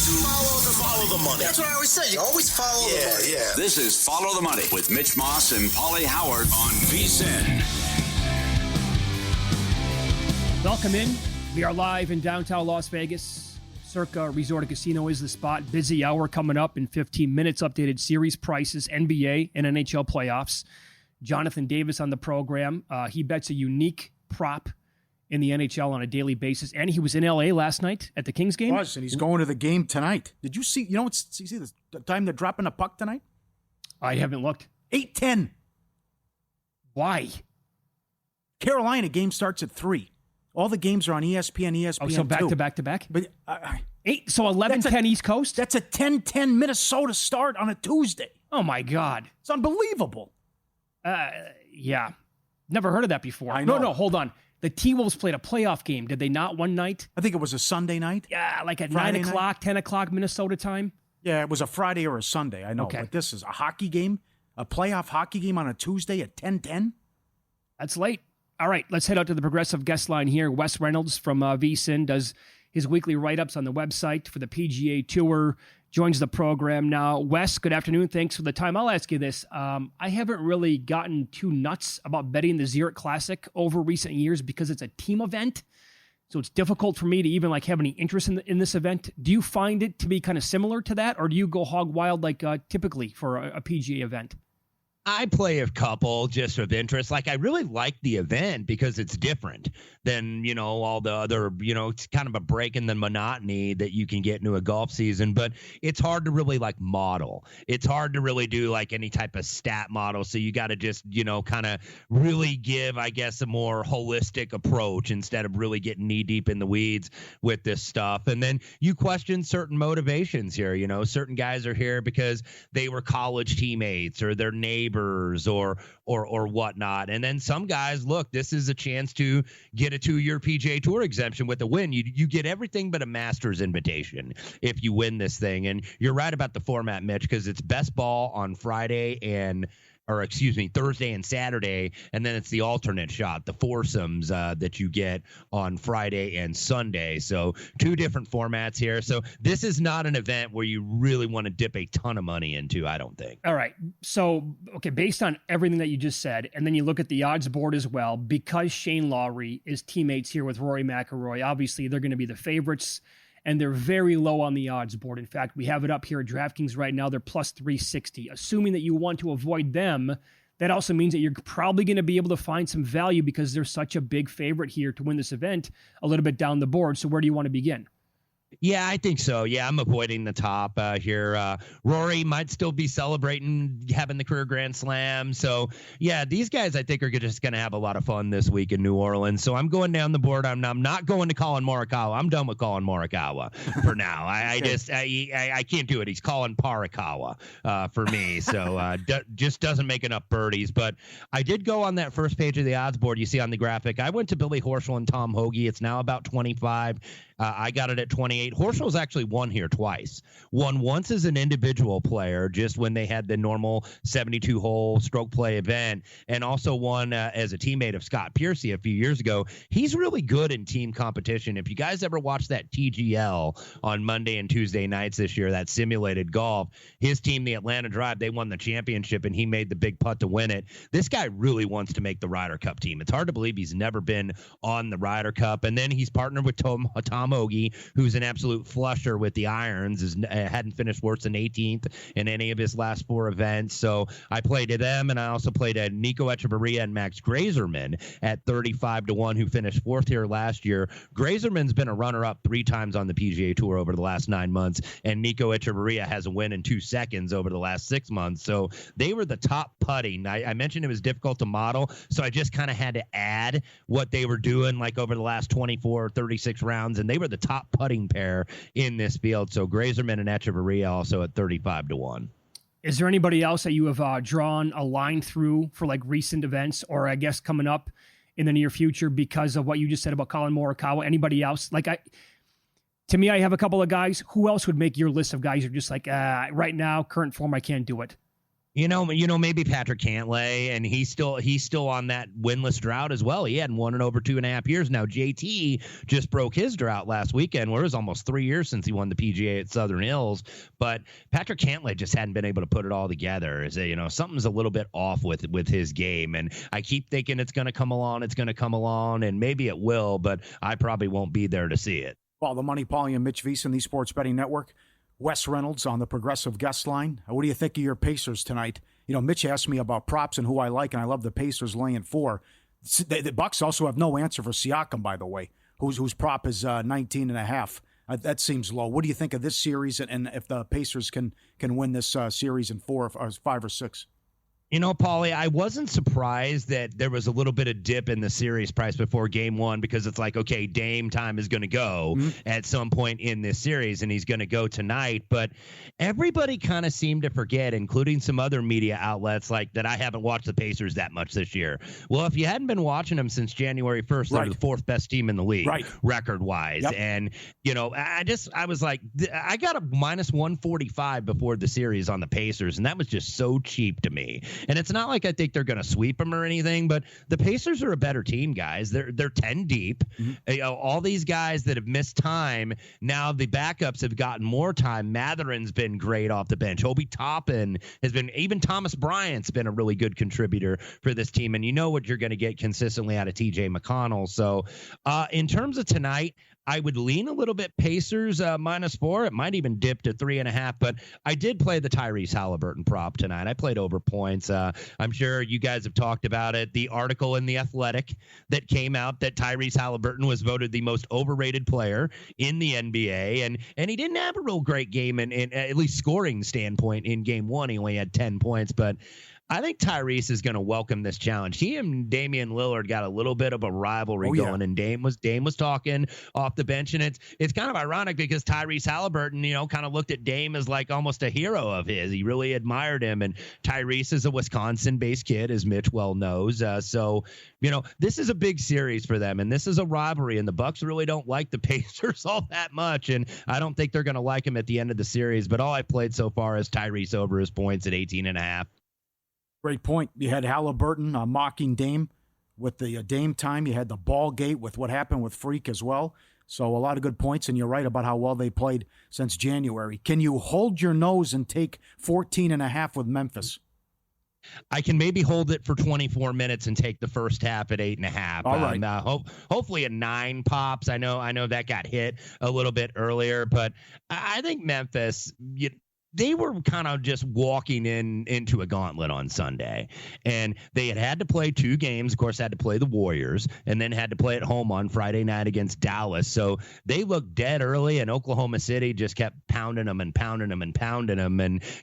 Follow the money. That's what I always say. You always follow the money. Yeah. This is Follow the Money with Mitch Moss and Pauly Howard on VSiN. Welcome in. We are live in downtown Las Vegas. Circa Resort and Casino is the spot. Busy hour coming up in 15 minutes. Updated series prices, NBA and NHL playoffs. Jonathan Davis on the program. He bets a unique prop in the NHL on a daily basis, and he was in LA last night at the Kings game. And he's going to the game tonight. Did you see? You see the time they're dropping a puck tonight? I haven't looked. 8:10. Why? Carolina game starts at 3. All the games are on ESPN. Oh, so back to back. But 11:10 East Coast. That's a 10:10 Minnesota start on a Tuesday. Oh my God, it's unbelievable. Yeah, never heard of that before. I know. No, hold on. The T-Wolves played a playoff game, did they not, one night? I think it was a Sunday night. Yeah, like at Friday 9 o'clock, night? 10 o'clock Minnesota time. Yeah, it was a Friday or a Sunday, I know. Okay. But this is a hockey game, a playoff hockey game on a Tuesday at 10:10? That's late. All right, let's head out to the progressive guest line here. Wes Reynolds from VSiN does his weekly write-ups on the website for the PGA Tour, joins the program now. Wes, good afternoon. Thanks for the time. I'll ask you this. I haven't really gotten too nuts about betting the Zurich Classic over recent years because it's a team event. So it's difficult for me to even have any interest in this event. Do you find it to be kind of similar to that, or do you go hog wild typically for a PGA event? I play a couple just of interest. I really like the event because it's different than, all the other, it's kind of a break in the monotony that you can get into a golf season, but it's hard to really model. It's hard to really do any type of stat model. So you got to just, kind of really give, I guess, a more holistic approach instead of really getting knee deep in the weeds with this stuff. And then you question certain motivations here. Certain guys are here because they were college teammates or their neighbors or whatnot. And then some guys, look, this is a chance to get a 2-year PGA Tour exemption with a win. You get everything but a Masters invitation if you win this thing. And you're right about the format, Mitch, because it's best ball on Thursday and Saturday, and then it's the alternate shot, the foursomes that you get on Friday and Sunday. So 2 different formats here. So this is not an event where you really want to dip a ton of money into, I don't think. All right. So, based on everything that you just said, and then you look at the odds board as well, because Shane Lowry is teammates here with Rory McIlroy, obviously they're going to be the favorites, and they're very low on the odds board. In fact, we have it up here at DraftKings right now. They're plus 360. Assuming that you want to avoid them, that also means that you're probably going to be able to find some value because they're such a big favorite here to win this event a little bit down the board. So where do you want to begin? Yeah, I think so. Yeah, I'm avoiding the top here. Rory might still be celebrating having the career Grand Slam. So, yeah, these guys I think are just going to have a lot of fun this week in New Orleans. So I'm going down the board. I'm not going to Colin Morikawa. I'm done with Colin Morikawa for now. I can't do it. He's Colin Parakawa for me. So just doesn't make enough birdies. But I did go on that first page of the odds board you see on the graphic. I went to Billy Horschel and Tom Hoagie. It's now about 25. I got it at 28. Horschel's actually won here twice. Won once as an individual player, just when they had the normal 72-hole stroke play event, and also won as a teammate of Scott Piercy a few years ago. He's really good in team competition. If you guys ever watched that TGL on Monday and Tuesday nights this year, that simulated golf, his team, the Atlanta Drive, they won the championship, and he made the big putt to win it. This guy really wants to make the Ryder Cup team. It's hard to believe he's never been on the Ryder Cup. And then he's partnered with Tom Hoagie, who's an absolute flusher with the irons, hadn't finished worse than 18th in any of his last 4 events. So I played to them, and I also played at Nico Echeverria and Max Grazerman at 35-1, who finished 4th here last year. Grazerman's been a runner-up 3 times on the PGA Tour over the last 9 months, and Nico Echeverria has a win in 2 seconds over the last 6 months. So they were the top putting. I mentioned it was difficult to model, so I just kind of had to add what they were doing over the last 24 or 36 rounds, and they were the top putting pair in this field. So Grazerman and Echeverria also at 35-1. Is there anybody else that you have drawn a line through for recent events, or I guess coming up in the near future because of what you just said about Colin Morikawa? Anybody else? To me, I have a couple of guys. Who else would make your list of guys who are just right now, current form, I can't do it? Maybe Patrick Cantlay, and he's still on that winless drought as well. He hadn't won in over 2.5 years now. JT just broke his drought last weekend, where it was almost 3 years since he won the PGA at Southern Hills. But Patrick Cantlay just hadn't been able to put it all together. Something's a little bit off with his game, and I keep thinking it's going to come along, and maybe it will, but I probably won't be there to see it. Well, the Money, Pauly, and Mitch VSiN, the Sports Betting Network. Wes Reynolds on the Progressive Guest Line. What do you think of your Pacers tonight? Mitch asked me about props and who I like, and I love the Pacers laying 4. The Bucks also have no answer for Siakam, by the way, whose prop is 19.5. That seems low. What do you think of this series, and if the Pacers can win this series in 4 or 5 or 6? Pauly, I wasn't surprised that there was a little bit of dip in the series price before game 1, because it's like, okay, Dame time is going to go at some point in this series, and he's going to go tonight. But everybody kind of seemed to forget, including some other media outlets, like that I haven't watched the Pacers that much this year. Well, if you hadn't been watching them since January 1st, they're the 4th best team in the league, record-wise. Yep. And, I was like, I got a minus 145 before the series on the Pacers, and that was just so cheap to me. And it's not like I think they're going to sweep them or anything, but the Pacers are a better team, guys. They're 10 deep. All these guys that have missed time, now the backups have gotten more time. Matherin's been great off the bench. Obi Toppin has been, even Thomas Bryant's been a really good contributor for this team. And you know what you're going to get consistently out of TJ McConnell. So in terms of tonight, I would lean a little bit Pacers -4. It might even dip to 3.5, but I did play the Tyrese Halliburton prop tonight. I played over points. I'm sure you guys have talked about it. The article in The Athletic that came out that Tyrese Halliburton was voted the most overrated player in the NBA, and he didn't have a real great game in at least scoring standpoint in game 1. He only had 10 points, but I think Tyrese is going to welcome this challenge. He and Damian Lillard got a little bit of a rivalry going, and Dame was talking off the bench, and it's kind of ironic because Tyrese Halliburton, kind of looked at Dame as like almost a hero of his. He really admired him, and Tyrese is a Wisconsin-based kid, as Mitch well knows. So this is a big series for them, and this is a rivalry, and the Bucks really don't like the Pacers all that much, and I don't think they're going to like him at the end of the series. But all I played so far is Tyrese over his points at 18.5. Great point. You had Halliburton mocking Dame with the Dame time. You had the ball gate with what happened with Freak as well. So a lot of good points, and you're right about how well they played since January. Can you hold your nose and take 14.5 with Memphis? I can maybe hold it for 24 minutes and take the first half at 8.5. All right. Hopefully a 9 pops. I know that got hit a little bit earlier, but I think Memphis, they were kind of just walking into a gauntlet on Sunday, and they had to play 2 games. Of course, had to play the Warriors, and then had to play at home on Friday night against Dallas. So they looked dead early, and Oklahoma City just kept pounding them and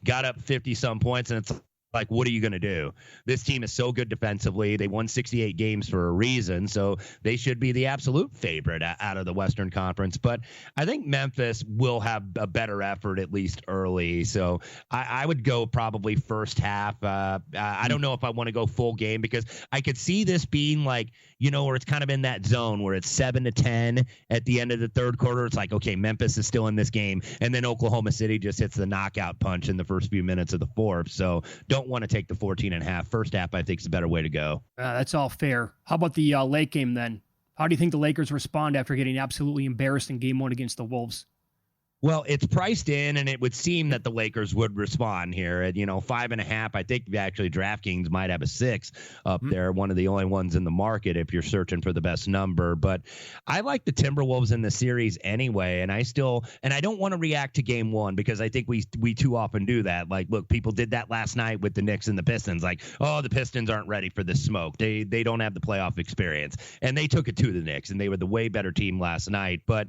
got up 50-some points, and it's like, what are you going to do? This team is so good defensively. They won 68 games for a reason, so they should be the absolute favorite out of the Western Conference. But I think Memphis will have a better effort, at least early. So I would go probably first half. I don't know if I want to go full game, because I could see this being like, where it's kind of in that zone where it's 7-10 at the end of the third quarter. It's like, okay, Memphis is still in this game, and then Oklahoma City just hits the knockout punch in the first few minutes of the fourth. So don't want to take the 14.5. First half, I think, is a better way to go. That's all fair. How about the late game then? How do you think the Lakers respond after getting absolutely embarrassed in game 1 against the Wolves? Well, it's priced in, and it would seem that the Lakers would respond here at 5.5. I think actually DraftKings might have a 6 up there, one of the only ones in the market if you're searching for the best number. But I like the Timberwolves in the series anyway, and I don't want to react to game 1, because I think we too often do that. Like, look, people did that last night with the Knicks and the Pistons. Like, oh, the Pistons aren't ready for this smoke. They don't have the playoff experience, and they took it to the Knicks, and they were the way better team last night. But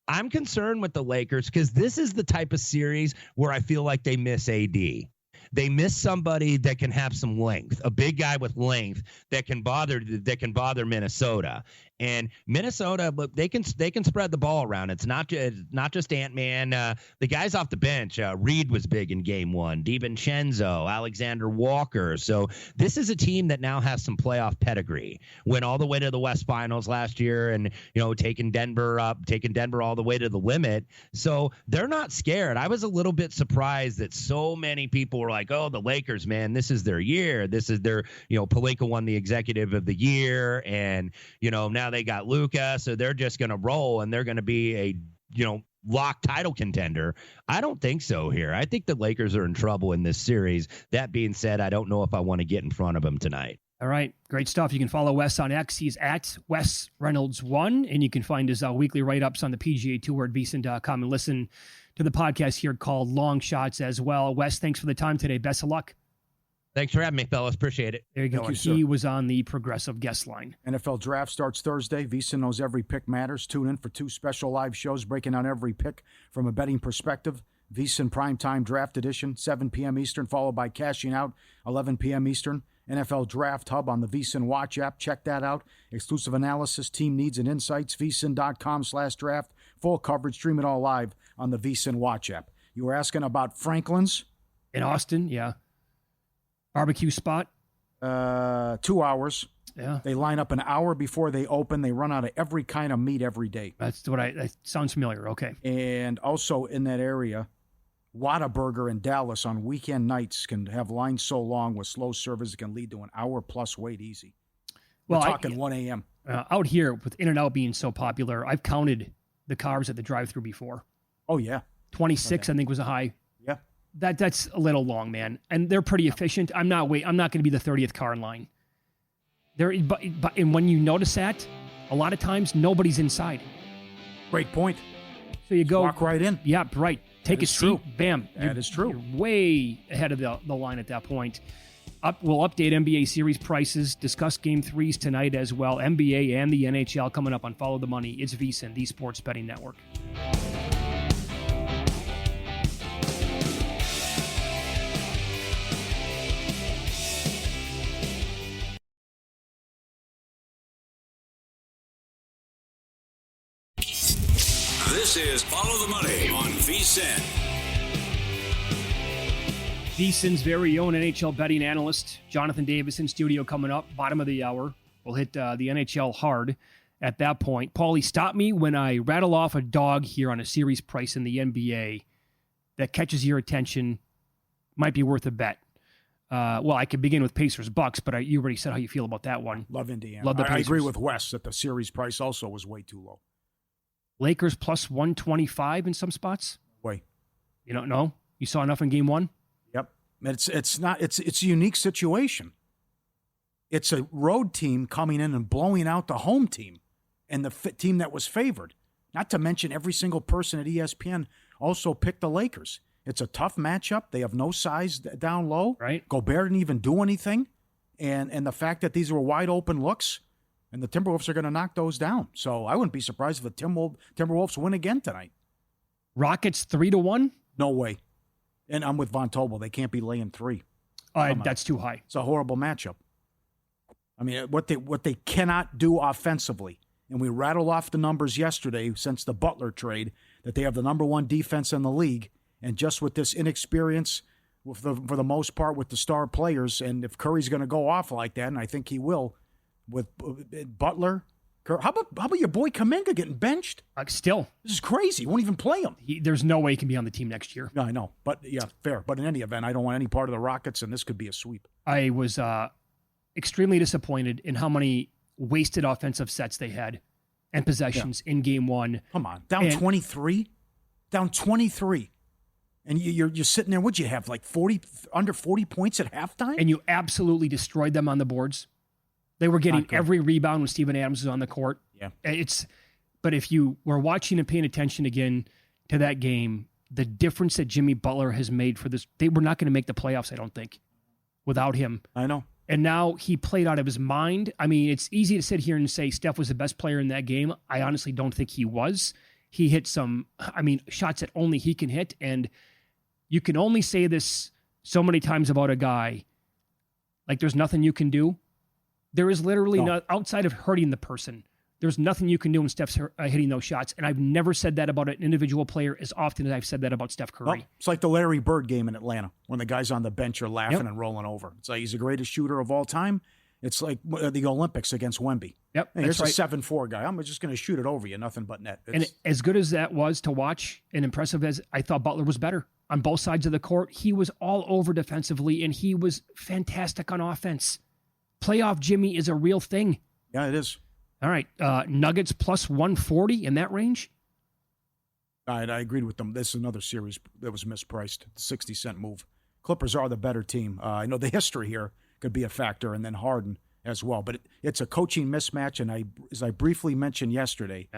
I'm concerned with the Lakers, because this is the type of series where I feel like they miss AD. They miss somebody that can have some length, a big guy with length that can bother Minnesota. And Minnesota, they can spread the ball around. It's not just Ant-Man. The guys off the bench, Reed was big in game one. DiVincenzo, Alexander Walker. So this is a team that now has some playoff pedigree. Went all the way to the West Finals last year, and taking Denver all the way to the limit. So they're not scared. I was a little bit surprised that so many people were like, "Oh, the Lakers, man, this is their year. This is their." Pelinka won the Executive of the Year, and now they got Luka, so they're just going to roll and they're going to be a lock title contender. I don't think so here. I think the Lakers are in trouble in this series. That being said, I don't know if I want to get in front of them tonight. All right, great stuff. You can follow Wes on X. He's at Wes Reynolds 1, and you can find his weekly write-ups on the PGA Tour at VSiN.com and listen to the podcast here called Long Shots as well. Wes, thanks for the time today. Best of luck. Thanks for having me, fellas. Appreciate it. There you go. He was on the Progressive guest line. NFL Draft starts Thursday. VSiN knows every pick matters. Tune in for 2 special live shows breaking down every pick from a betting perspective. VSiN Primetime Draft Edition, 7 p.m. Eastern, followed by Cashing Out, 11 p.m. Eastern. NFL Draft Hub on the VSiN Watch app. Check that out. Exclusive analysis, team needs, and insights. VSiN.com/draft. Full coverage. Stream it all live on the VSiN Watch app. You were asking about Franklin's? In Austin, yeah. Barbecue spot? 2 hours. Yeah. They line up an hour before they open. They run out of every kind of meat every day. That sounds familiar. Okay. And also in that area, Whataburger in Dallas on weekend nights can have lines so long with slow service it can lead to an hour-plus wait easy. We're talking 1 a.m. Out here, with In-N-Out being so popular, I've counted the carbs at the drive-thru before. Oh, yeah. 26, okay. I think, was a high. Yeah. That's a little long, man. And they're pretty efficient. I'm not going to be the 30th car in line. And when you notice that, a lot of times nobody's inside. Great point. So you go walk right in. Yeah, right. Take a seat. True. Bam. That is true. You're way ahead of the line at that point. We'll update NBA series prices, discuss Game 3s tonight as well. NBA and the NHL coming up on Follow the Money. It's VSiN, the Sports Betting Network. This is Follow the Money on VSiN. VSiN's very own NHL betting analyst, Jonathan Davis, in studio coming up, bottom of the hour. We'll hit the NHL hard at that point. Pauly, stop me when I rattle off a dog here on a series price in the NBA that catches your attention, might be worth a bet. Well, I could begin with Pacers-Bucks, but you already said how you feel about that one. Love Indiana. Love the Pacers. I agree with Wes that the series price also was way too low. Lakers plus 125 in some spots? Wait. You don't know? You saw enough in game one? Yep. It's a unique situation. It's a road team coming in and blowing out the home team and the team that was favored. Not to mention every single person at ESPN also picked the Lakers. It's a tough matchup. They have no size down low. Right. Gobert didn't even do anything. And the fact that these were wide open looks, and the Timberwolves are going to knock those down. So I wouldn't be surprised if the Timberwolves win again tonight. Rockets 3-1? No way. And I'm with Von Tobel. They can't be laying 3. That's too high. It's a horrible matchup. I mean, what they cannot do offensively, and we rattled off the numbers yesterday since the Butler trade, that they have the number 1 defense in the league, and just with this inexperience, for the most part, with the star players, and if Curry's going to go off like that, and I think he will, with Butler. How about your boy Kuminga getting benched? Still. This is crazy. He won't even play him. There's no way he can be on the team next year. No, I know. But, yeah, fair. But in any event, I don't want any part of the Rockets, and this could be a sweep. I was extremely disappointed in how many wasted offensive sets they had and possessions in game one. Come on. Down 23? Down 23. And you're sitting there, what'd you have, like under 40 points at halftime? And you absolutely destroyed them on the boards. They were getting every rebound when Steven Adams was on the court. Yeah. But if you were watching and paying attention again to that game, the difference that Jimmy Butler has made for this, they were not going to make the playoffs, I don't think, without him. I know. And now he played out of his mind. I mean, it's easy to sit here and say Steph was the best player in that game. I honestly don't think he was. He hit some, shots that only he can hit. And you can only say this so many times about a guy. Like, there's nothing you can do. There is literally not, outside of hurting the person, There's nothing you can do when Steph's hitting those shots. And I've never said that about an individual player as often as I've said that about Steph Curry. Well, it's like the Larry Bird game in Atlanta when the guys on the bench are laughing and rolling over. It's like he's the greatest shooter of all time. It's like the Olympics against Wemby. Yep, and here's a 7'4" guy. I'm just going to shoot it over you, nothing but net. And as good as that was to watch and impressive as I thought Butler was better on both sides of the court, he was all over defensively, and he was fantastic on offense. Playoff Jimmy is a real thing. Yeah, it is. All right, Nuggets plus 140 in that range? I agreed with them. This is another series that was mispriced, the 60-cent move. Clippers are the better team. I know the history here could be a factor, and then Harden as well. But it's a coaching mismatch, and as I briefly mentioned yesterday,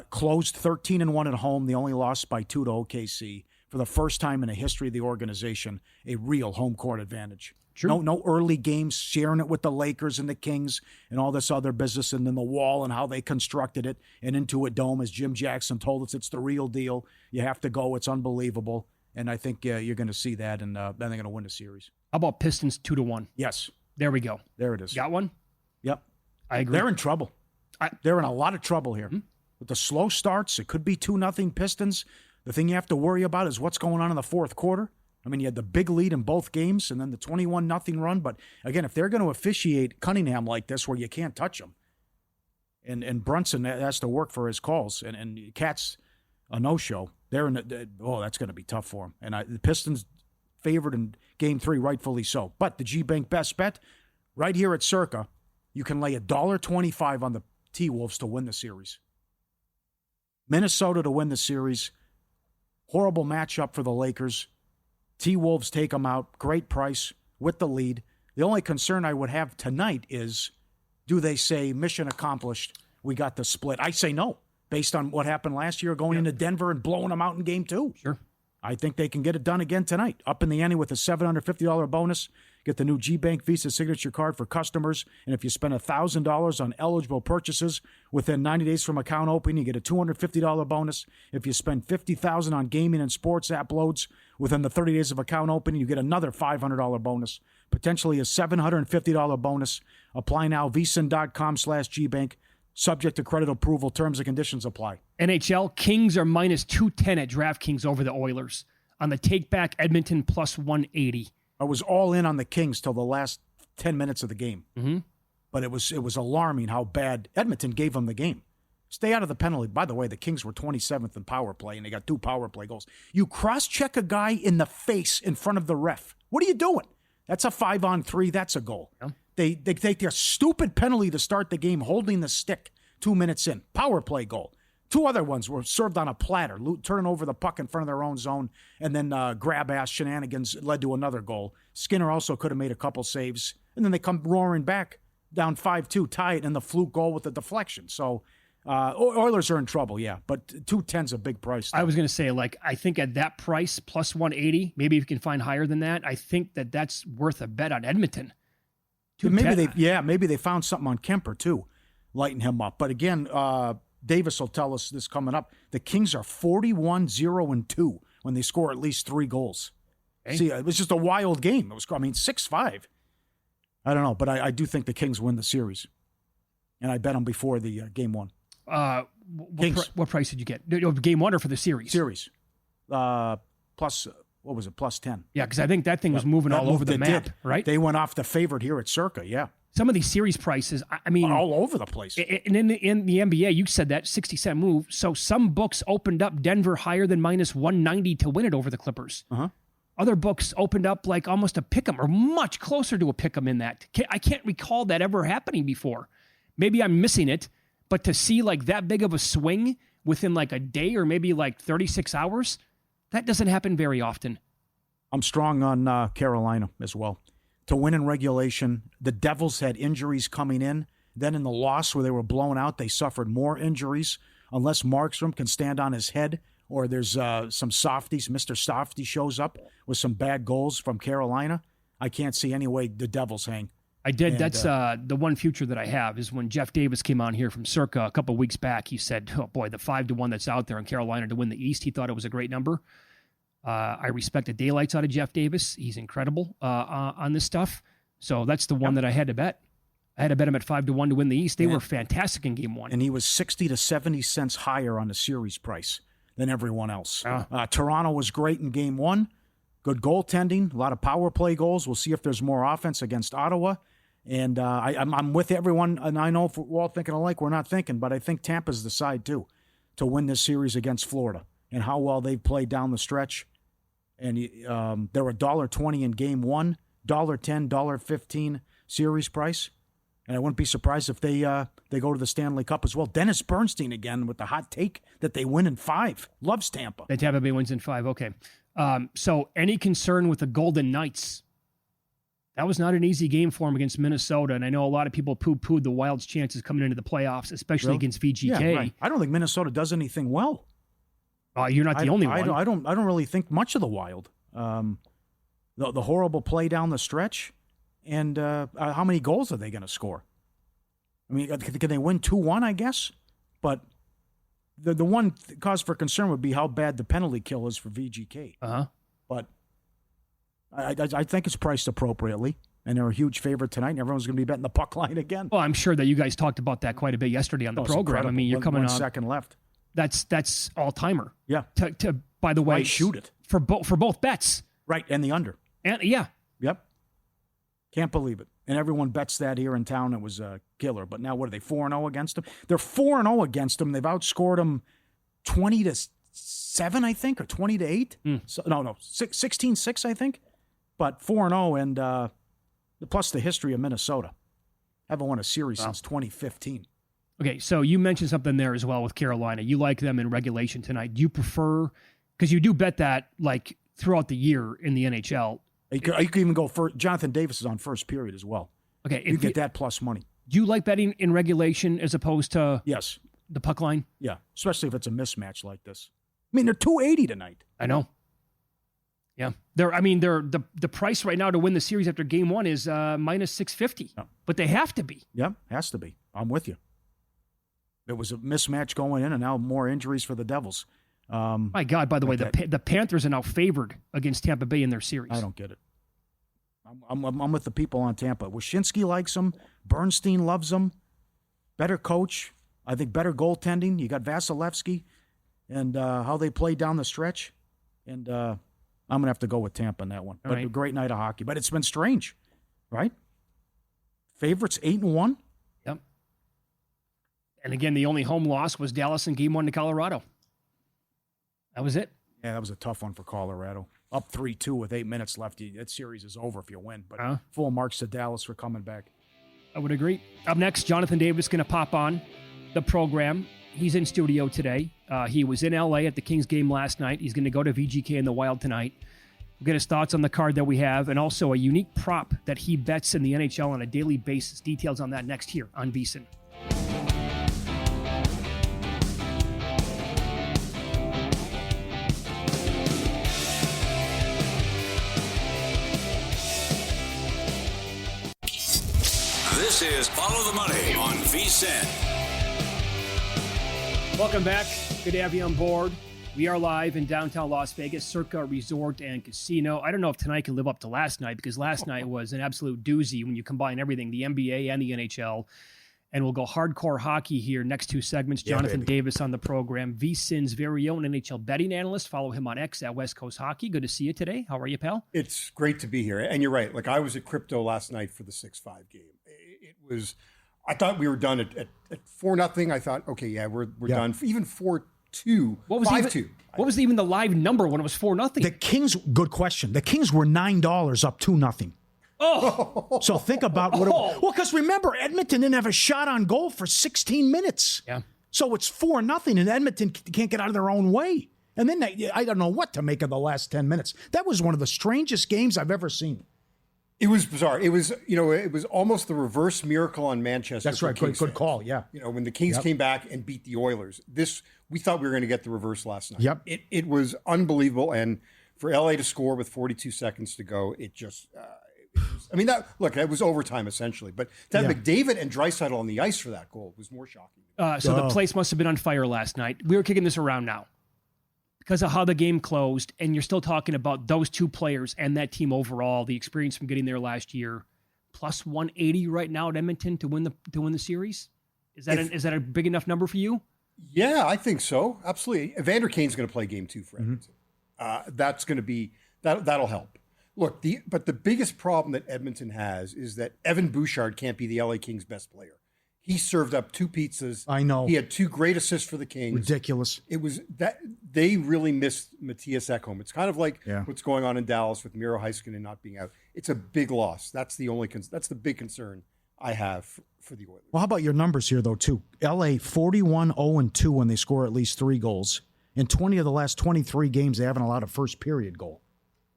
closed 13-1 at home. They only lost by 2 to OKC. For the first time in the history of the organization, a real home court advantage. True. No early games sharing it with the Lakers and the Kings and all this other business, and then the wall and how they constructed it and Intuit Dome, as Jim Jackson told us, it's the real deal. You have to go. It's unbelievable. And I think you're going to see that, and then they're going to win the series. How about Pistons 2-1? Yes. There we go. There it is. Got one? Yep. I agree. They're in trouble. They're in a lot of trouble here. With the slow starts, it could be 2-0 Pistons. The thing you have to worry about is what's going on in the fourth quarter. I mean, you had the big lead in both games and then the 21-0 run. But, again, if they're going to officiate Cunningham like this where you can't touch him, and Brunson has to work for his calls, and Cat's a no-show, that's going to be tough for him. And the Pistons favored in Game 3, rightfully so. But the G-Bank best bet, right here at Circa, you can lay $1.25 on the T-Wolves to win the series. Minnesota to win the series. Horrible matchup for the Lakers. T-Wolves take them out. Great price with the lead. The only concern I would have tonight is, do they say, mission accomplished, we got the split? I say no, based on what happened last year going into Denver and blowing them out in Game 2. Sure. I think they can get it done again tonight. Up in the ante with a $750 bonus. Get the new G-Bank Visa Signature Card for customers. And if you spend $1,000 on eligible purchases within 90 days from account opening, you get a $250 bonus. If you spend $50,000 on gaming and sports app loads within the 30 days of account opening, you get another $500 bonus. Potentially a $750 bonus. Apply now, vsin.com/GBank. Subject to credit approval. Terms and conditions apply. NHL, Kings are minus 210 at DraftKings over the Oilers. On the take-back, Edmonton plus 180. I was all in on the Kings till the last 10 minutes of the game. Mm-hmm. But it was alarming how bad Edmonton gave them the game. Stay out of the penalty. By the way, the Kings were 27th in power play, and they got 2 power play goals. You cross-check a guy in the face in front of the ref. What are you doing? That's a 5-on-3. That's a goal. Yeah. They take their stupid penalty to start the game, holding the stick 2 minutes in. Power play goal. 2 other ones were served on a platter, turning over the puck in front of their own zone, and then grab-ass shenanigans led to another goal. Skinner also could have made a couple saves, and then they come roaring back, down 5-2, tie it, and the fluke goal with the deflection. So Oilers are in trouble, yeah, but 210's a big price. Though. I was going to say, I think at that price, plus 180, maybe if you can find higher than that, I think that's worth a bet on Edmonton. Maybe they found something on Kemper, too, lighting him up. But again, Davis will tell us this coming up. The Kings are 41-0-2 when they score at least 3 goals. Okay. See, it was just a wild game. It was, 6-5. I don't know, but I do think the Kings win the series. And I bet them before the Game 1. What price did you get? Game 1 or for the series? Series. Plus, what was it, plus 10. Yeah, because I think that thing was moving all over the map, right? They went off the favorite here at Circa, yeah. Some of these series prices, I mean... all over the place. And in the NBA, you said that, 60-cent move. So some books opened up Denver higher than minus 190 to win it over the Clippers. Uh-huh. Other books opened up like almost a pick'em or much closer to a pick'em in that. I can't recall that ever happening before. Maybe I'm missing it, but to see that big of a swing within a day or maybe 36 hours, that doesn't happen very often. I'm strong on Carolina as well. To win in regulation, the Devils had injuries coming in. Then in the loss where they were blown out, they suffered more injuries. Unless Markstrom can stand on his head or there's some softies, Mr. Softy shows up with some bad goals from Carolina, I can't see any way the Devils hang. I did. That's the one future that I have is when Jeff Davis came on here from Circa a couple of weeks back. He said, oh boy, the 5-1 that's out there in Carolina to win the East, he thought it was a great number. I respect the daylights out of Jeff Davis. He's incredible on this stuff. So that's the one that I had to bet. I had to bet him at 5-1 to win the East. They were fantastic in game one. And he was 60 to 70 cents higher on the series price than everyone else. Toronto was great in game one. Good goaltending, a lot of power play goals. We'll see if there's more offense against Ottawa. And I'm with everyone, and I know if we're all thinking alike, we're not thinking, but I think Tampa's the side, too, to win this series against Florida and how well they've played down the stretch. And they're $1.20 in game one, $1.10, $1.15 series price. And I wouldn't be surprised if they go to the Stanley Cup as well. Dennis Bernstein again with the hot take that they win in 5. Loves Tampa. That Tampa Bay wins in 5. Okay. So any concern with the Golden Knights? That was not an easy game for them against Minnesota. And I know a lot of people poo-pooed the Wild's chances coming into the playoffs, especially against VGK. Yeah, right. I don't think Minnesota does anything well. You're not the only one. I don't really think much of the Wild. The horrible play down the stretch. And how many goals are they going to score? I mean, can they win 2-1, I guess? But the one cause for concern would be how bad the penalty kill is for VGK. But I think it's priced appropriately, and they're a huge favorite tonight, and everyone's going to be betting the puck line again. Well, I'm sure that you guys talked about that quite a bit yesterday on the program. Incredible. I mean, you're coming on 1 second left. That's all-timer. Yeah. To by the way, right, shoot it. For both bets. Right, and the under. And yeah. Yep. Can't believe it. And everyone bets that here in town. It was a killer. But now what are they, 4-0 against them? They're 4-0 against them. They've outscored them 20-7, I think, or 20-8. So, no, 16-6, I think. But 4-0, and plus the history of Minnesota. Haven't won a series since 2015. Okay, so you mentioned something there as well with Carolina. You like them in regulation tonight. Do you prefer, because you do bet that like throughout the year in the NHL. You could even go for Jonathan Davis is on first period as well. Okay, you get that plus money. Do you like betting in regulation as opposed to yes the puck line? Yeah, especially if it's a mismatch like this. I mean, they're $2.80 tonight. I know. Yeah, they're the price right now to win the series after game one is minus $650. Yeah. But they have to be. Yeah, has to be. I'm with you. It was a mismatch going in, and now more injuries for the Devils. My God! By the way, the Panthers are now favored against Tampa Bay in their series. I don't get it. I'm with the people on Tampa. Wyshynski likes them. Bernstein loves them. Better coach. I think better goaltending. You got Vasilevsky, and how they play down the stretch. And I'm gonna have to go with Tampa in that one. But a great night of hockey. But it's been strange, right? Favorites 8-1. Yep. And again, the only home loss was Dallas in game one to Colorado. That was it. Yeah, that was a tough one for Colorado. Up 3-2 with 8 minutes left. That series is over if you win. But full marks to Dallas for coming back. I would agree. Up next, Jonathan Davis going to pop on the program. He's in studio today. He was in L.A. at the Kings game last night. He's going to go to VGK in the Wild tonight. We'll get his thoughts on the card that we have and also a unique prop that he bets in the NHL on a daily basis. Details on that next here on VSiN. This is Follow the Money on VSiN. Welcome back. Good to have you on board. We are live in downtown Las Vegas, Circa Resort and Casino. I don't know if tonight can live up to last night because last night was an absolute doozy when you combine everything, the NBA and the NHL. And we'll go hardcore hockey here. Next two segments, Jonathan Davis on the program, VSiN's very own NHL betting analyst. Follow him on X at West Coast Hockey. Good to see you today. How are you, pal? It's great to be here. And you're right. Like I was at crypto last night for the 6-5 game. It was, I thought we were done at 4-0. I thought, okay, yeah, we're done. Even 4-2, 5-2. What was even the live number when it was 4-0? The Kings, good question. The Kings were $9 up 2-0. Oh, so think about what. Well, because remember, Edmonton didn't have a shot on goal for 16 minutes. Yeah. So it's 4-0, and Edmonton can't get out of their own way. And then I don't know what to make of the last 10 minutes. That was one of the strangest games I've ever seen. It was bizarre. It was, it was almost the reverse miracle on Manchester. That's right. Good call. Yeah. When the Kings came back and beat the Oilers, we thought we were going to get the reverse last night. Yep. It was unbelievable, and for LA to score with 42 seconds to go, it just. That was overtime essentially, but to have McDavid and Draisaitl on the ice for that goal was more shocking. So the place must have been on fire last night. We were kicking this around now because of how the game closed, and you're still talking about those two players and that team overall, the experience from getting there last year. plus 180 right now at Edmonton to win the series. Is that a big enough number for you? Yeah, I think so. Absolutely. Evander Kane's going to play game 2 for Edmonton. That's going to be that'll help. Look, but the biggest problem that Edmonton has is that Evan Bouchard can't be the LA Kings' best player. He served up 2 pizzas. I know. He had 2 great assists for the Kings. Ridiculous. It was that they really missed Matthias Ekholm. It's kind of like what's going on in Dallas with Miro Heiskanen not being out. It's a big loss. That's the big concern I have for the Oilers. Well, how about your numbers here, though, too? LA 41-0-2 when they score at least 3 goals. In 20 of the last 23 games, they haven't allowed a first period goal.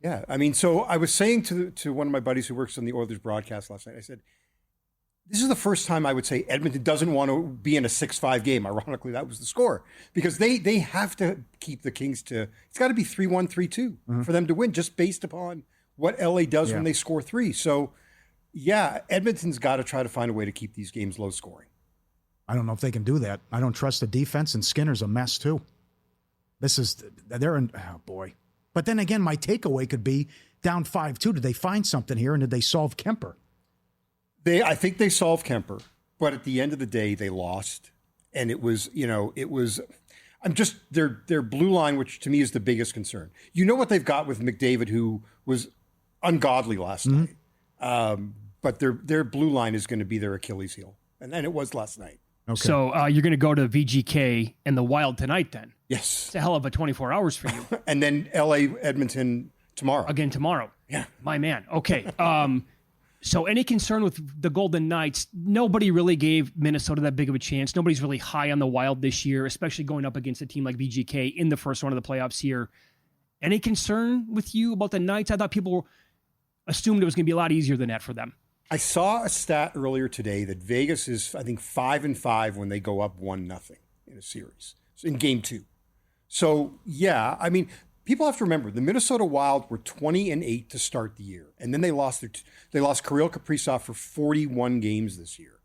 Yeah, I mean, so I was saying to one of my buddies who works on the Oilers broadcast last night, I said, this is the first time I would say Edmonton doesn't want to be in a 6-5 game. Ironically, that was the score. Because they have to keep the Kings to, it's got to be 3-1, 3-2 for them to win, just based upon what LA does when they score 3. So, yeah, Edmonton's got to try to find a way to keep these games low scoring. I don't know if they can do that. I don't trust the defense, and Skinner's a mess, too. Oh, boy. But then again, my takeaway could be down 5-2. Did they find something here, and did they solve Kemper? I think they solved Kemper, but at the end of the day, they lost. And it was their blue line, which to me is the biggest concern. You know what they've got with McDavid, who was ungodly last night. But their blue line is going to be their Achilles heel. And it was last night. Okay. So you're going to go to VGK and the Wild tonight then? Yes. It's a hell of a 24 hours for you. And then LA, Edmonton tomorrow. Again tomorrow. Yeah. My man. Okay. So any concern with the Golden Knights? Nobody really gave Minnesota that big of a chance. Nobody's really high on the Wild this year, especially going up against a team like VGK in the first round of the playoffs here. Any concern with you about the Knights? I thought people assumed it was going to be a lot easier than that for them. I saw a stat earlier today that Vegas is, I think, 5-5 when they go up 1-0 in a series, in game 2. So, yeah, I mean, people have to remember the Minnesota Wild were 20-8 to start the year, and then they lost Kirill Kaprizov for 41 games this year.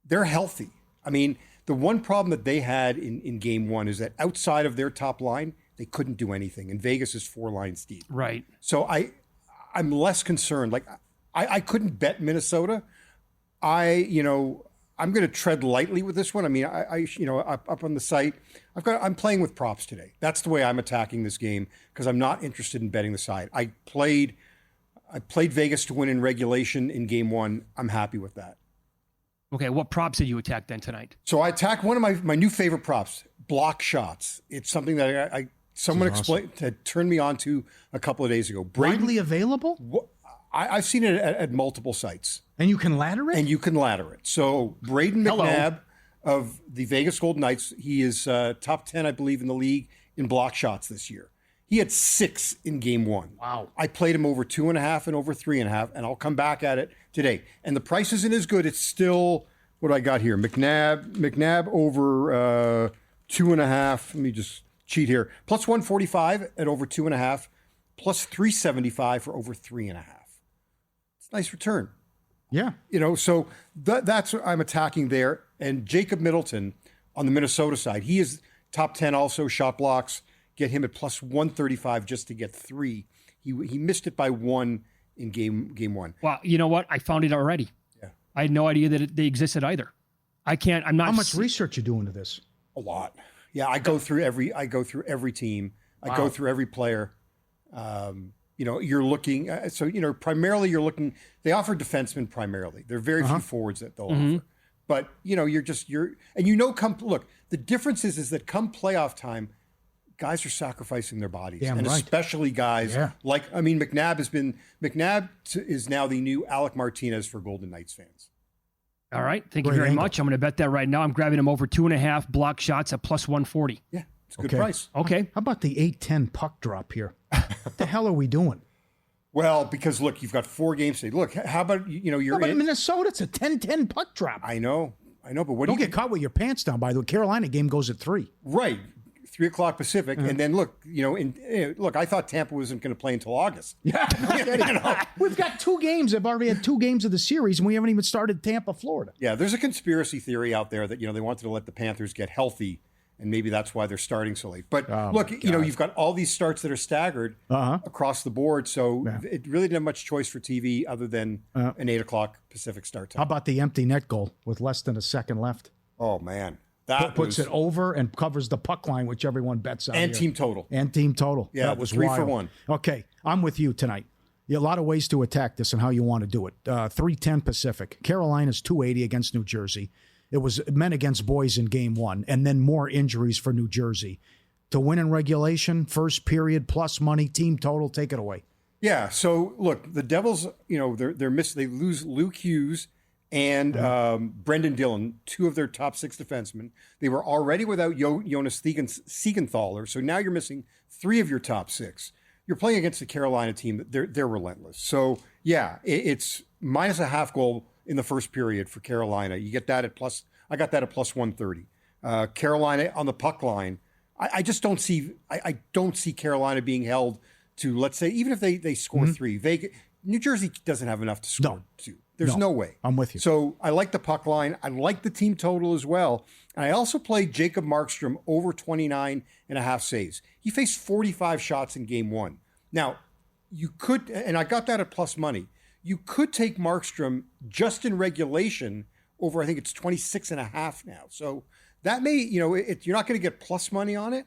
They're healthy. I mean, the one problem that they had in game 1 is that outside of their top line, they couldn't do anything, and Vegas is 4 lines deep. Right. So I'm less concerned. Like, I couldn't bet Minnesota. I'm going to tread lightly with this one. I mean, up on the site, I'm playing with props today. That's the way I'm attacking this game because I'm not interested in betting the side. I played Vegas to win in regulation in game 1. I'm happy with that. Okay, what props did you attack then tonight? So I attacked one of my new favorite props, block shots. It's something that someone explained had turned me on to a couple of days ago. Widely available? I've seen it at multiple sites. And you can ladder it? And you can ladder it. So Braden McNabb of the Vegas Golden Knights, he is top 10, I believe, in the league in block shots this year. He had 6 in game 1. Wow. I played him over 2.5 and over 3.5, and I'll come back at it today. And the price isn't as good. It's still, what do I got here? McNabb over 2.5. Let me just cheat here. Plus 145 at over 2.5, plus 375 for over 3.5. Nice return. Yeah. So that's what I'm attacking there. And Jacob Middleton on the Minnesota side, he is top 10 also, shot blocks. Get him at plus 135 just to get 3. He missed it by 1 in game 1. Well, you know what? I found it already. Yeah. I had no idea that they existed either. I'm not. How much research you do into this? A lot. Yeah, I go through every team. I go through every player. You're looking, primarily you're looking, they offer defensemen primarily. There are very few forwards that they'll offer. But, the difference is that come playoff time, guys are sacrificing their bodies. Damn right. Especially guys McNabb is now the new Alec Martinez for Golden Knights fans. All right. Thank you very much. I'm going to bet that right now. I'm grabbing him over 2.5 block shots at plus 140. Yeah. It's a good price. Okay. How about the 8-10 puck drop here? What the hell are we doing? Well, because look, you've got 4 games today. Look, how about you're in Minnesota? It's a 10-10 puck drop. I know, but what don't get caught with your pants down. By the way, Carolina game goes at 3. Right, 3:00 Pacific, and then look, I thought Tampa wasn't going to play until August. Yeah, we've got 2 games. I've already had 2 games of the series, and we haven't even started Tampa, Florida. Yeah, there's a conspiracy theory out there that they wanted to let the Panthers get healthy and maybe that's why they're starting so late. But look, you've got all these starts that are staggered across the board, so it really didn't have much choice for TV other than an 8 o'clock Pacific start time. How about the empty net goal with less than a second left? Oh, man. Puts it over and covers the puck line, which everyone bets on. And team total. Yeah, that was 3-for-1. Okay, I'm with you tonight. A lot of ways to attack this and how you want to do it. 310 Pacific. Carolina's 280 against New Jersey. It was men against boys in game one, and then more injuries for New Jersey. To win in regulation, first period, plus money, team total, take it away. Yeah, so look, the Devils, they're missing. They lose Luke Hughes and Brendan Dillon, two of their top 6 defensemen. They were already without Jonas Siegenthaler, so now you're missing 3 of your top 6. You're playing against the Carolina team. They're relentless. So, yeah, it's minus a half goal in the first period for Carolina. You get that at plus – I got that at plus 130. Carolina on the puck line, I just don't see – I don't see Carolina being held to, let's say, even if they score 3. New Jersey doesn't have enough to score 2. There's no way. I'm with you. So I like the puck line. I like the team total as well. And I also played Jacob Markstrom over 29.5 saves. He faced 45 shots in game 1. Now, you could, and I got that at plus money, you could take Markstrom just in regulation over, I think it's 26.5 now. So that may, you're not going to get plus money on it.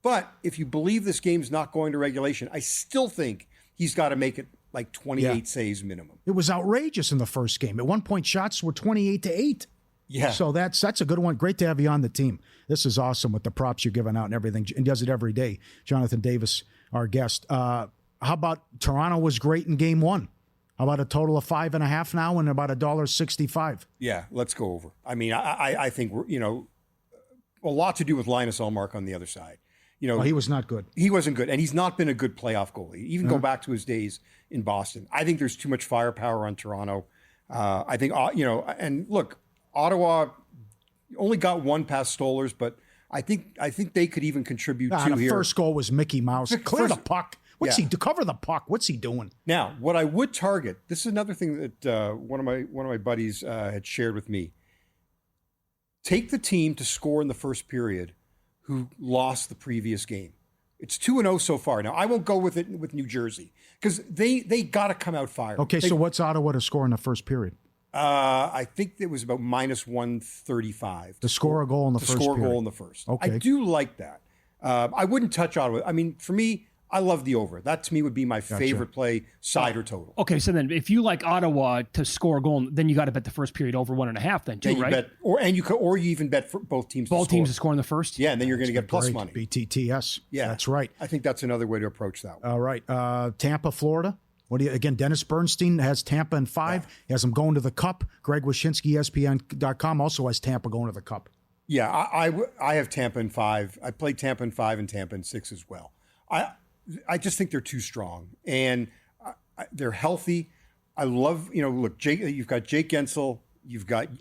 But if you believe this game's not going to regulation, I still think he's got to make it like 28 saves minimum. It was outrageous in the first game. At one point, shots were 28-8. Yeah. So that's a good one. Great to have you on the team. This is awesome with the props you're giving out and everything. And does it every day. Jonathan Davis, our guest. How about Toronto was great in game 1? How about a total of 5.5 now and about $1.65? Yeah, let's go over. I mean, I think a lot to do with Linus Ullmark on the other side. He was not good. He wasn't good, and he's not been a good playoff goalie. Even go back to his days in Boston. I think there's too much firepower on Toronto. I think and look, Ottawa only got one past Stollers, but I think they could even contribute too here. The first goal was Mickey Mouse. Clear the puck. What's he to cover the puck? What's he doing? Now, what I would target. This is another thing that one of my buddies had shared with me. Take the team to score in the first period who lost the previous game. It's 2-0 so far. Now, I won't go with it with New Jersey because they got to come out firing. Okay, so what's Ottawa to score in the first period? I think it was about minus 135. To score a goal in the first period. To score a goal in the first. Okay. I do like that. I wouldn't touch Ottawa. I mean, for me, I love the over. That to me would be my favorite play, side or total. Okay, so then if you like Ottawa to score a goal, then you got to bet the first period over 1.5 then too, right? You even bet for both teams to score in the first? Yeah, and then you're going to get plus money. BTTS. Yeah. That's right. I think that's another way to approach that one. All right. Tampa, Florida. Again, Dennis Bernstein has Tampa in 5. Yeah. He has them going to the Cup. Greg Wyshynski, ESPN.com, also has Tampa going to the Cup. Yeah, I have Tampa in 5. I played Tampa in 5 and Tampa in 6 as well. I just think they're too strong, and they're healthy. I love, look, you've got Jake Gensel.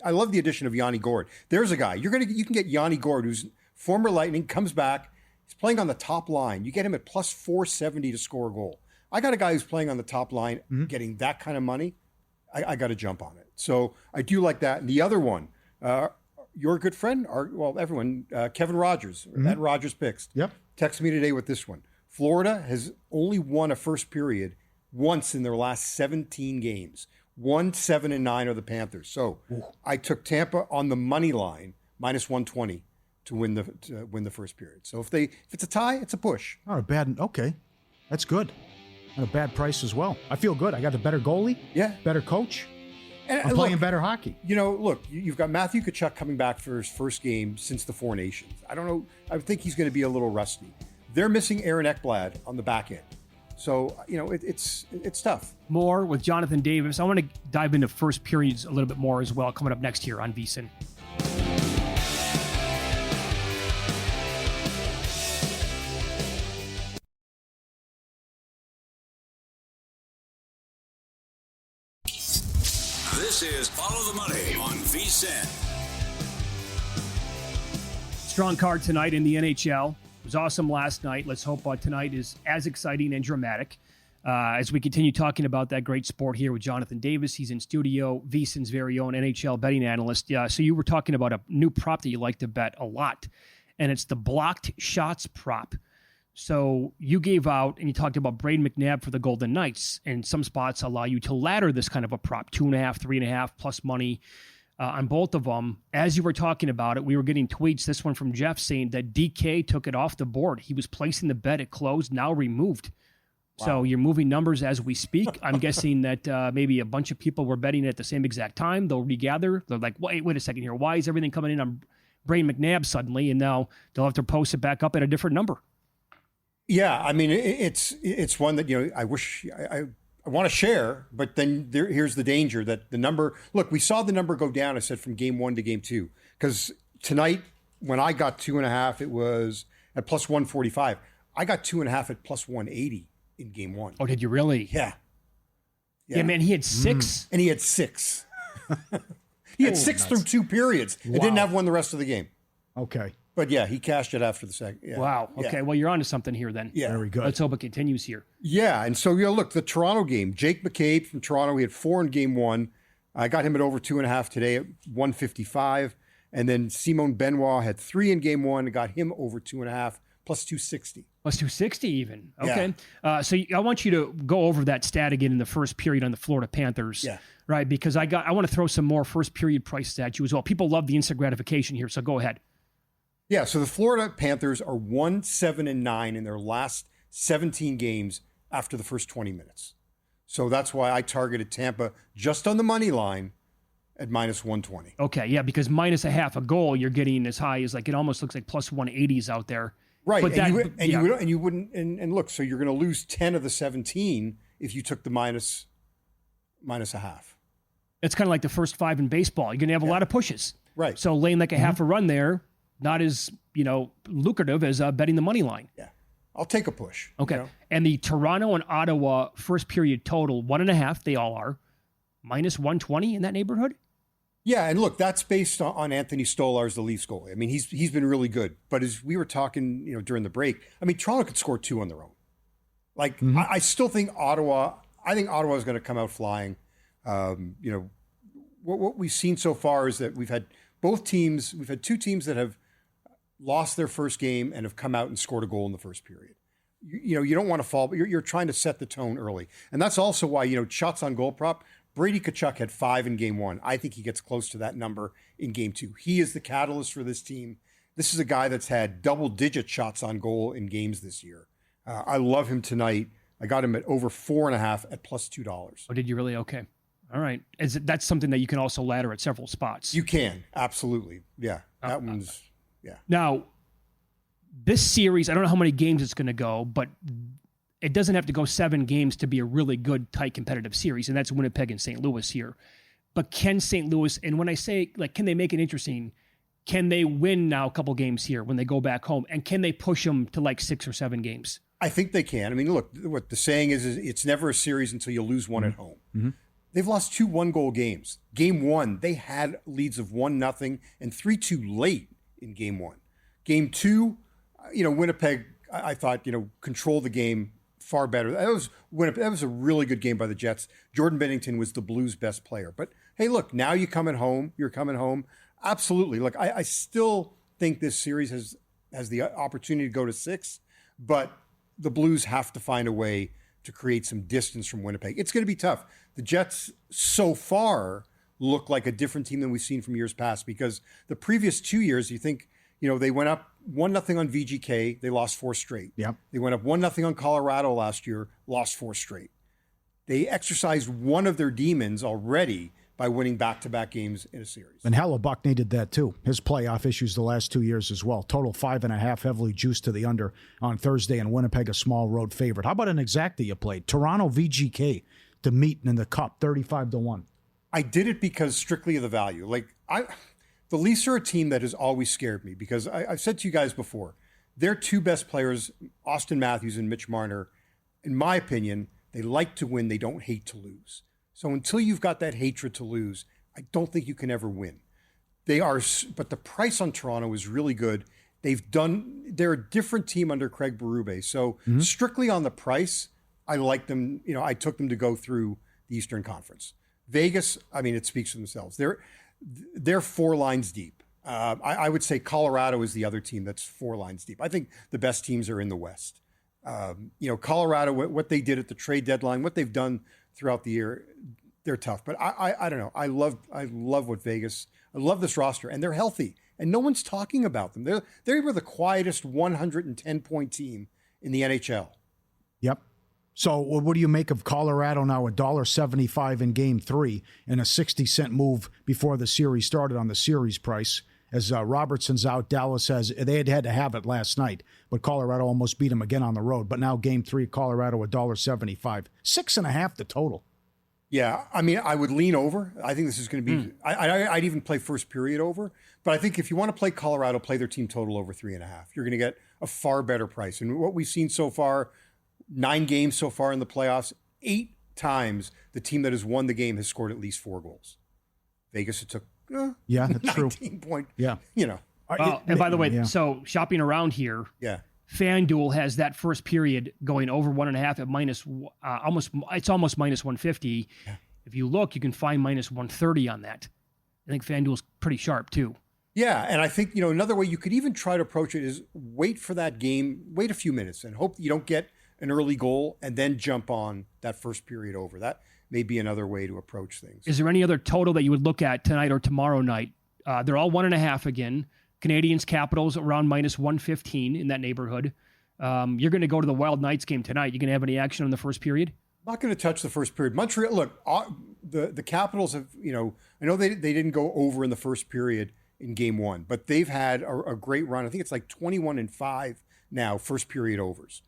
I love the addition of Yanni Gourde. There's a guy you can get Yanni Gourde, who's former Lightning, comes back. He's playing on the top line. You get him at plus 470 to score a goal. I got a guy who's playing on the top line, getting that kind of money. I got to jump on it. So I do like that. And the other one, your good friend, everyone, Kevin Rogers, at Rogers Picks. Yep. Texted me today with this one. Florida has only won a first period once in their last 17 games. 7-9 are the Panthers. So I took Tampa on the money line, minus 120 to win the first period. So if it's a tie, it's a push. Not a bad. Okay, that's good. Not a bad price as well. I feel good. I got a better goalie. Yeah, better coach. And I'm playing better hockey. Look, you've got Matthew Tkachuk coming back for his first game since the Four Nations. I don't know. I think he's going to be a little rusty. They're missing Aaron Ekblad on the back end. So, it's tough. More with Jonathan Davis. I want to dive into first periods a little bit more as well coming up next year on VSiN. This is Follow the Money on VSiN. Strong card tonight in the NHL. It was awesome last night. Let's hope tonight is as exciting and dramatic as we continue talking about that great sport here with Jonathan Davis. He's in studio, VSiN's very own NHL betting analyst. So you were talking about a new prop that you like to bet a lot. and it's the blocked shots prop. So you gave out, and you talked about Braden McNabb for the Golden Knights, and some spots allow you to ladder this kind of a prop, 2.5, 3.5 plus money on both of them. As you were talking about it, we were getting tweets, this one from Jeff saying that DK took it off the board. He was placing the bet, it closed, now removed. Wow. So you're moving numbers as we speak. I'm guessing that maybe a bunch of people were betting at the same exact time. They'll regather. They're like, wait a second here. Why is everything coming in on Braden McNabb suddenly? And now they'll have to post it back up at a different number. Yeah, I mean, it's one that, I wish I want to share, but then here's the danger that the number, look, we saw the number go down, I said, from game 1 to game 2, because tonight when I got 2.5, it was at plus 145. I got 2.5 at plus 180 in game 1. Oh, did you really? Yeah, man, he had 6. And he had 6. He had 6 through 2 periods. Wow. And didn't have one the rest of the game. Okay. But yeah, he cashed it after the second. Yeah. Wow. Okay. Yeah. Well, you're onto something here then. Yeah. Very good. Let's hope it continues here. Yeah. And so, look, the Toronto game, Jake McCabe from Toronto, he had 4 in game 1. I got him at over 2.5 today at 155. And then Simone Benoit had 3 in game 1. I got him over 2.5 plus 260. Plus 260 even. Okay. Yeah. So I want you to go over that stat again in the first period on the Florida Panthers. Yeah. Right. Because I want to throw some more first period price at you as well. People love the instant gratification here. So go ahead. Yeah, so the Florida Panthers are 1-7-9 in their last 17 games after the first 20 minutes. So that's why I targeted Tampa just on the money line at minus 120. Okay, yeah, because minus a half a goal, you're getting as high as it almost looks like plus 180s out there. Right, but you wouldn't, and look, so you're going to lose 10 of the 17 if you took the minus a half. It's kind of like the first 5 in baseball. You're going to have a lot of pushes. Right. So laying like a half a run there, not as, lucrative as betting the money line. Yeah. I'll take a push. Okay. And the Toronto and Ottawa first period total, 1.5, they all are, minus 120 in that neighborhood? Yeah, and look, that's based on Anthony Stolarz, the Leafs goalie. I mean, he's been really good. But as we were talking, during the break, I mean, Toronto could score 2 on their own. Like, I still think Ottawa is going to come out flying. What we've seen so far is that we've had 2 teams that have lost their first game and have come out and scored a goal in the first period. You don't want to fall, but you're trying to set the tone early. And that's also why, shots on goal prop, Brady Tkachuk had 5 in game 1. I think he gets close to that number in game 2. He is the catalyst for this team. This is a guy that's had double-digit shots on goal in games this year. I love him tonight. I got him at over 4.5 at plus $2. Oh, did you really? Okay. All right. That's something that you can also ladder at several spots. You can. Absolutely. Yeah. That one's... Yeah. Now, this series, I don't know how many games it's going to go, but it doesn't have to go 7 games to be a really good, tight, competitive series, and that's Winnipeg and St. Louis here. But can St. Louis, and when I say, can they make it interesting, can they win now a couple games here when they go back home, and can they push them to 6 or 7 games? I think they can. I mean, look, what the saying is it's never a series until you lose one at home. Mm-hmm. They've lost 2 one-goal games. Game 1, they had leads of 1-0 and 3-2 late in game 1. Game 2, Winnipeg, I thought, controlled the game far better. That was a really good game by the Jets. Jordan Binnington was the Blues' best player. But hey, look, now you're coming home. Absolutely. Look, I still think this series has the opportunity to go to 6, but the Blues have to find a way to create some distance from Winnipeg. It's going to be tough. The Jets so far look like a different team than we've seen from years past, because the previous 2 years, you think, they went up 1-0 on VGK, they lost 4 straight. Yep. They went up 1-0 on Colorado last year, lost 4 straight. They exercised one of their demons already by winning back-to-back games in a series. And Hellebuck needed that too. His playoff issues the last 2 years as well. Total 5.5, heavily juiced to the under on Thursday, and Winnipeg a small road favorite. How about an exact that you played? Toronto VGK to meet in the Cup, 35-1. I did it because strictly of the value. The Leafs are a team that has always scared me, because I've said to you guys before, their 2 best players, Austin Matthews and Mitch Marner, in my opinion, they like to win. They don't hate to lose. So until you've got that hatred to lose, I don't think you can ever win. But the price on Toronto is really good. They're a different team under Craig Berube. So strictly on the price, I like them. I took them to go through the Eastern Conference. Vegas, I mean, it speaks for themselves. They're 4 lines deep. I would say Colorado is the other team that's 4 lines deep. I think the best teams are in the West. Colorado, what they did at the trade deadline, what they've done throughout the year, they're tough. But I don't know. I love what Vegas. I love this roster, and they're healthy, and no one's talking about them. They were the quietest 110-point team in the NHL. Yep. So what do you make of Colorado now? $1.75 in Game 3 and a 60-cent move before the series started on the series price. As Robertson's out, Dallas they had to have it last night, but Colorado almost beat them again on the road. But now Game 3, Colorado $1.75, 6.5 the total. Yeah, I mean, I would lean over. I think this is going to be. I'd even play first period over. But I think if you want to play Colorado, play their team total over 3.5. You're going to get a far better price. And what we've seen so far, 9 games so far in the playoffs, 8 times the team that has won the game has scored at least 4 goals. Vegas, it took. Yeah, that's 19 true. Point. Yeah, and by the way, so shopping around here, FanDuel has that first period going over 1.5 at minus almost minus 150. Yeah. If you look, you can find minus 130 on that. I think FanDuel's pretty sharp too. Yeah, and I think another way you could even try to approach it is wait for that game, wait a few minutes, and hope you don't get an early goal, and then jump on that first period over. That may be another way to approach things. Is there any other total that you would look at tonight or tomorrow night? They're all 1.5 again. Canadians Capitals around minus 115 in that neighborhood. You're going to go to the Wild Knights game tonight. You going to have any action in the first period? I'm not going to touch the first period. Montreal, look, the Capitals have, I know they didn't go over in the first period in Game 1, but they've had a great run. I think it's like 21-5 now, first period overs,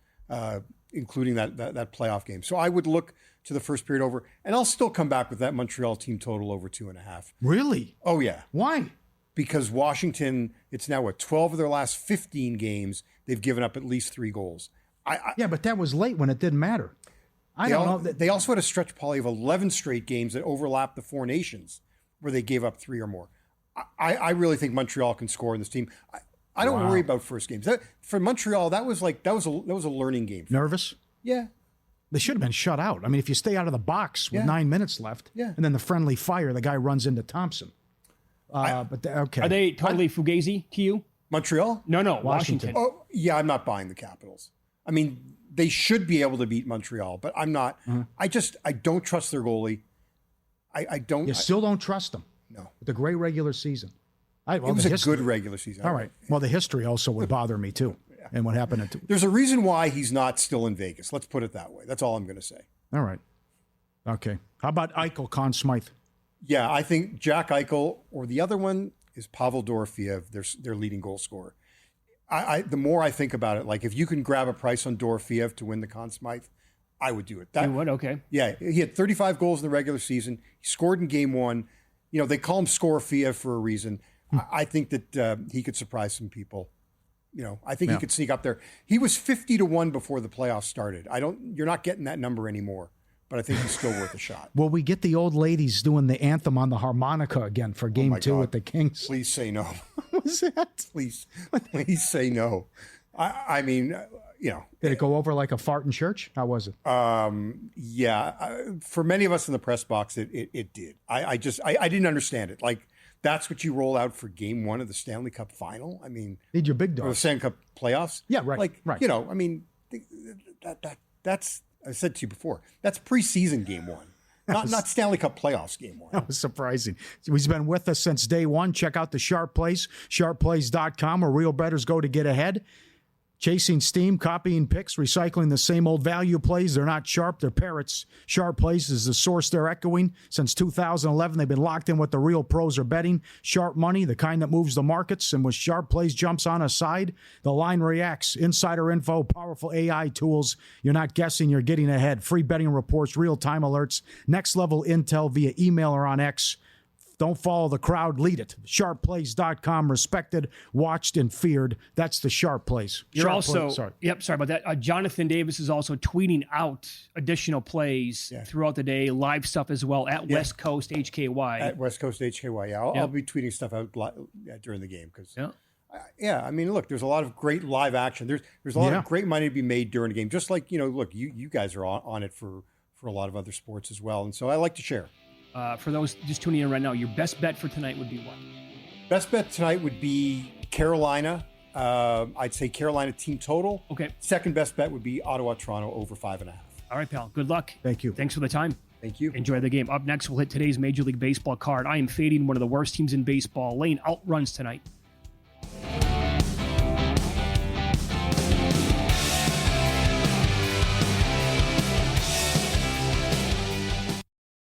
including that playoff game. So I would look to the first period over, and I'll still come back with that Montreal team total over 2.5. Really? Oh, yeah. Why? Because Washington, it's now 12 of their last 15 games, they've given up at least 3 goals. Yeah, but that was late when it didn't matter. I don't know. They also had a stretch, Pauly, of 11 straight games that overlapped the 4 nations where they gave up 3 or more. I really think Montreal can score in this team. I don't worry about first games. For Montreal, that was a learning game. Nervous? Yeah. They should have been shut out. I mean, if you stay out of the box with 9 minutes left, and then the friendly fire, the guy runs into Thompson. Okay. Are they totally fugazi to you? Montreal? No, Washington. Oh, yeah, I'm not buying the Capitals. I mean, they should be able to beat Montreal, but I'm not. Mm-hmm. I don't trust their goalie. I don't. You still don't trust them? No. With a great regular season. It was a good regular season. All right. Well, the history also would bother me, too. And what happened There's a reason why he's not still in Vegas. Let's put it that way. That's all I'm going to say. All right. Okay. How about Eichel, Conn Smythe? Yeah, I think Jack Eichel, or the other one is Pavel Dorofeev, their leading goal scorer. The more I think about it, like if you can grab a price on Dorofeev to win the Conn Smythe, I would do it. You would? Okay. Yeah, he had 35 goals in the regular season. He scored in Game 1. They call him Scorofeev for a reason. I think that he could surprise some people. I think he could sneak up there. He was 50-1 before the playoffs started. You're not getting that number anymore, but I think he's still worth a shot. Will we get the old ladies doing the anthem on the harmonica again for Game 2 with the Kings? Please say no. What was that? Please say no. I mean, Did it go over like a fart in church? How was it? Yeah. For many of us in the press box, it did. I didn't understand it. Like, that's what you roll out for Game 1 of the Stanley Cup Final. I mean, need your big dog. Or the Stanley Cup Playoffs. Yeah, right. Like, right. I mean, that's I said to you before. That's preseason Game 1, not Stanley Cup Playoffs Game 1. That was surprising. He's been with us since day one. Check out the Sharp Plays, sharpplays.com, where real bettors go to get ahead. Chasing steam, copying picks, recycling the same old value plays. They're not sharp, they're parrots. Sharp Plays is the source they're echoing. Since 2011, they've been locked in what the real pros are betting. Sharp money, the kind that moves the markets. And when Sharp Plays jumps on a side, the line reacts. Insider info, powerful AI tools. You're not guessing, you're getting ahead. Free betting reports, real-time alerts, next-level intel via email or on X. Don't follow the crowd, lead it. Sharpplays.com, respected, watched, and feared. That's the Sharp Plays. You're also, sorry about that. Jonathan Davis is also tweeting out additional plays throughout the day, live stuff as well at West Coast HKY. At West Coast HKY, yeah. I'll be tweeting stuff out during the game because, I mean, look, there's a lot of great live action. There's a lot of great money to be made during the game. Just like, look, you guys are on it for a lot of other sports as well, and so I like to share. For those just tuning in right now, your best bet for tonight would be what? Best bet tonight would be Carolina. I'd say Carolina team total. Okay. Second best bet would be Ottawa-Toronto over 5.5. All right, pal. Good luck. Thank you. Thanks for the time. Thank you. Enjoy the game. Up next, we'll hit today's Major League Baseball card. I am fading one of the worst teams in baseball. Lane outruns tonight.